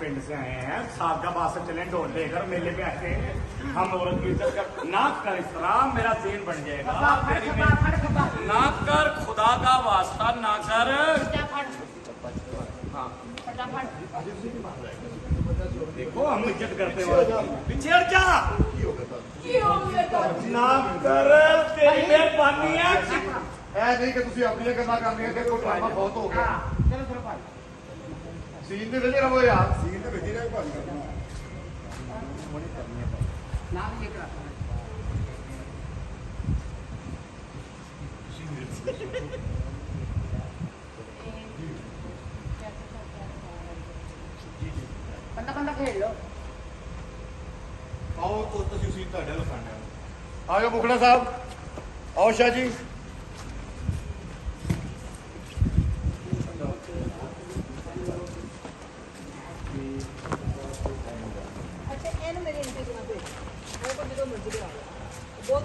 पिंड से आए हैं, सागा बास से चले ढोल लेकर मेले पे आते हैं, हम औरत की इज्जत कर ना कर इस तरह, मेरा जेल बन जाएगा। ना कर, खुदा का वास्ता ना कर। हाँ देखो हम इज्जत करते हैं, पिछड़ जा ना कर, तेरी मेहरबानी है। ऐ नहीं कि तुम अपनी गल्लां करनियां कि कोई ड्रामा बहुत हो गया। चलो चलो भाई सीन दे विच रहो यार, ਸੀਨ ਦੇ ਵਿੱਚ ਹੀ ਰਹਿ ਭਾਜੀ ਕਰਨਾ ना भी ये करा बंदा बंदा खेल लो ਆਓ ਤੋਂ ਤੁਸੀਂ ਸੀਨ ਤੁਹਾਡੇ ਵੱਲ ਖਾਣੇ ਆਜੋ ਮੁਖੜਾ ਸਾਹਿਬ, ਆਓ ਸ਼ਾਹ ਜੀ। अच्छा एन मेरी एंट्री करना पे वो को जो मर्जी करा बहुत